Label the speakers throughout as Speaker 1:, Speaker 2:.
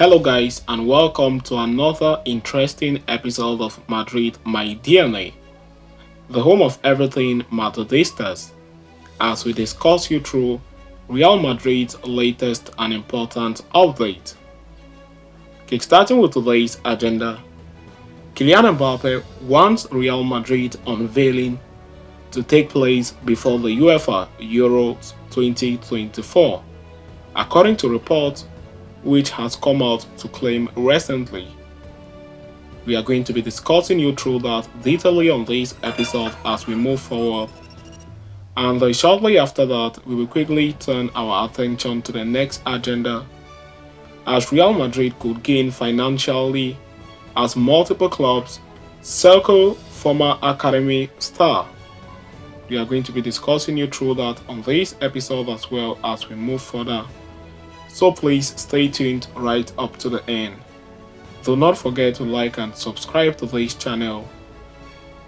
Speaker 1: Hello guys and welcome to another interesting episode of Madrid My DNA, the home of everything Madridistas, as we discuss you through Real Madrid's latest and important update. Kickstarting with today's agenda, Kylian Mbappe wants Real Madrid unveiling to take place before the UEFA Euro 2024, according to reports which has come out to claim recently. We are going to be discussing you through that detailedly on this episode as we move forward. And shortly after that, we will quickly turn our attention to the next agenda, as Real Madrid could gain financially as multiple clubs circle former academy star. We are going to be discussing you through that on this episode as well as we move further. So please stay tuned right up to the end. Do not forget to like and subscribe to this channel.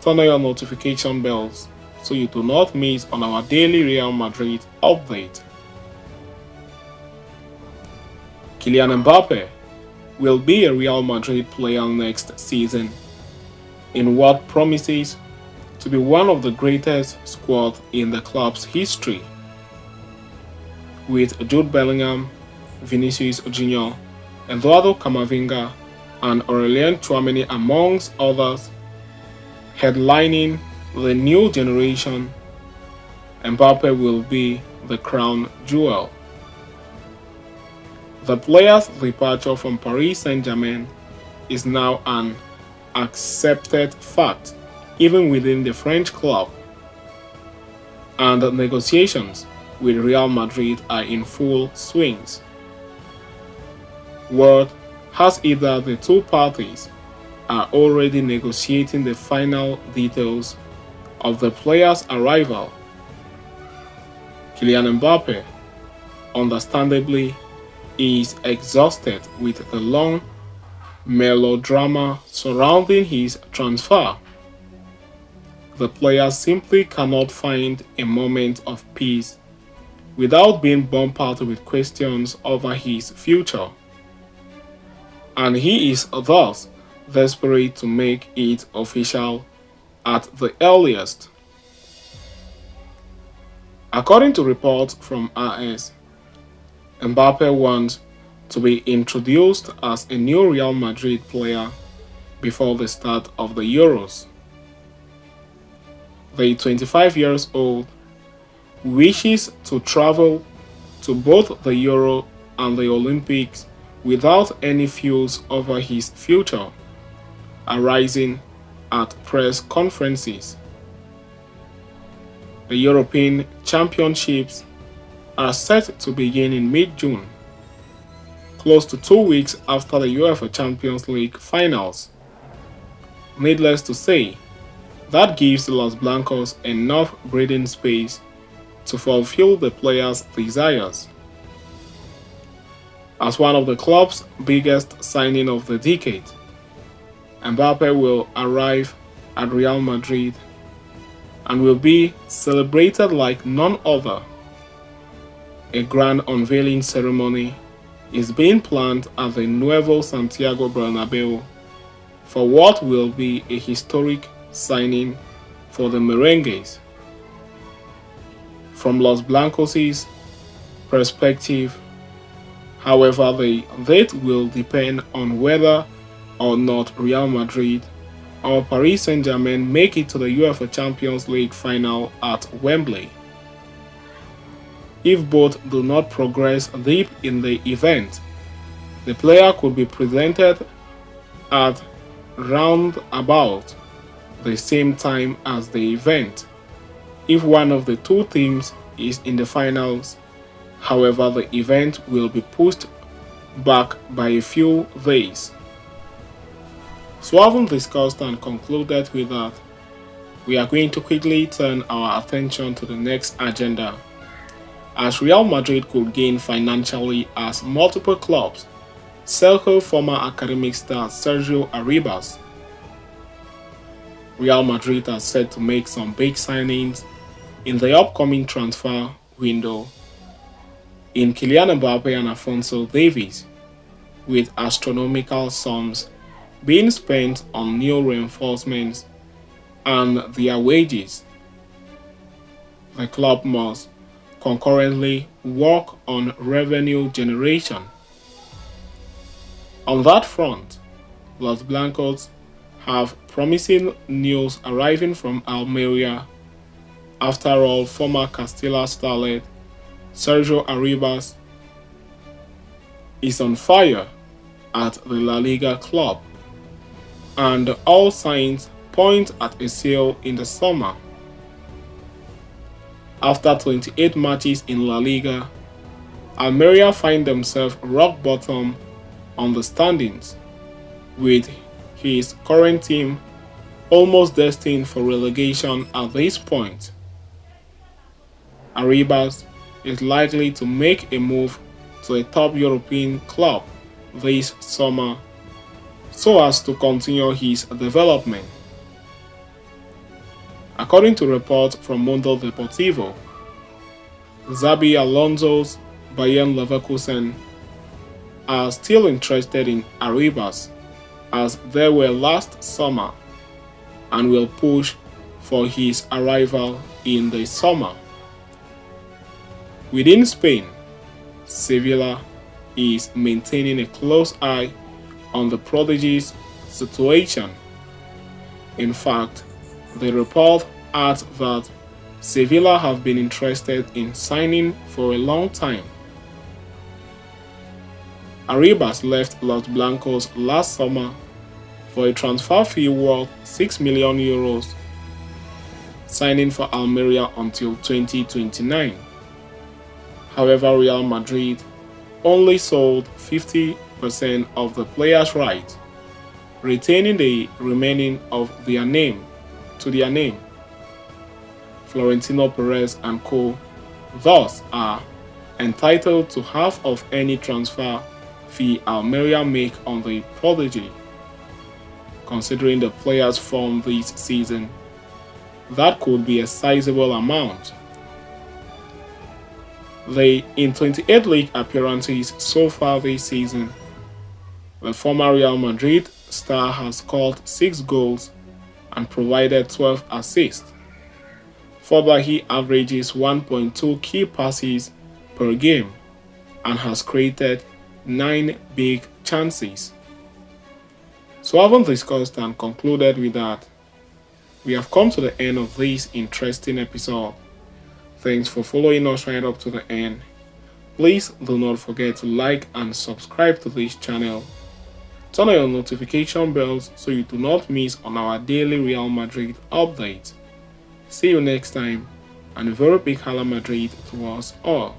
Speaker 1: Turn on your notification bells so you do not miss on our daily Real Madrid update. Kylian Mbappe will be a Real Madrid player next season in what promises to be one of the greatest squads in the club's history, with Jude Bellingham, Vinicius Jr., Eduardo Camavinga, and Aurelien Tchouameni amongst others headlining the new generation. Mbappe will be the crown jewel. The player's departure from Paris Saint-Germain is now an accepted fact even within the French club, and negotiations with Real Madrid are in full swings. Word has either the two parties are already negotiating the final details of the player's arrival. Kylian Mbappe, understandably, is exhausted with the long melodrama surrounding his transfer. The player simply cannot find a moment of peace without being bombarded with questions over his future, and he is thus desperate to make it official at the earliest. According to reports from RS, Mbappe wants to be introduced as a new Real Madrid player before the start of the Euros. The 25 years old wishes to travel to both the Euro and the Olympics without any fuss over his future arising at press conferences. The European Championships are set to begin in mid-June, close to 2 weeks after the UEFA Champions League finals. Needless to say, that gives Los Blancos enough breathing space to fulfill the player's desires. As one of the club's biggest signing of the decade, Mbappe will arrive at Real Madrid and will be celebrated like none other. A grand unveiling ceremony is being planned at the Nuevo Santiago Bernabeu for what will be a historic signing for the Merengues. From Los Blancos' perspective, however, the date will depend on whether or not Real Madrid or Paris Saint-Germain make it to the UEFA Champions League final at Wembley. If both do not progress deep in the event, the player could be presented at round about the same time as the event if one of the two teams is in the finals. However, the event will be pushed back by a few days. So having discussed and concluded with that, we are going to quickly turn our attention to the next agenda, as Real Madrid could gain financially as multiple clubs circle former academic star Sergio Aribas. Real Madrid are set to make some big signings in the upcoming transfer window in Kylian Mbappe and Alphonso Davies, with astronomical sums being spent on new reinforcements and their wages. The club must concurrently work on revenue generation. On that front, Los Blancos have promising news arriving from Almeria. After all, former Castilla starlet Sergio Aribas is on fire at the La Liga club, and all signs point at a sale in the summer. After 28 matches in La Liga, Almeria find themselves rock bottom on the standings, with his current team almost destined for relegation at this point. Aribas is likely to make a move to a top European club this summer so as to continue his development. According to reports from Mundo Deportivo, Xabi Alonso's Bayern Leverkusen are still interested in Aribas as they were last summer and will push for his arrival in the summer. Within Spain, Sevilla is maintaining a close eye on the prodigy's situation. In fact, the report adds that Sevilla have been interested in signing for a long time. Aribas left Los Blancos last summer for a transfer fee worth €6 million, signing for Almeria until 2029. However, Real Madrid only sold 50% of the player's rights, retaining the remaining of their name to their name. Florentino Perez and co. thus are entitled to half of any transfer fee Almeria make on the prodigy. Considering the player's form this season, that could be a sizable amount. In 28 league appearances so far this season, the former Real Madrid star has scored 6 goals and provided 12 assists. Further, he averages 1.2 key passes per game and has created 9 big chances. So having discussed and concluded with that, we have come to the end of this interesting episode. Thanks for following us right up to the end. Please do not forget to like and subscribe to this channel. Turn on your notification bells so you do not miss on our daily Real Madrid updates. See you next time, and a very big Hala Madrid to us all.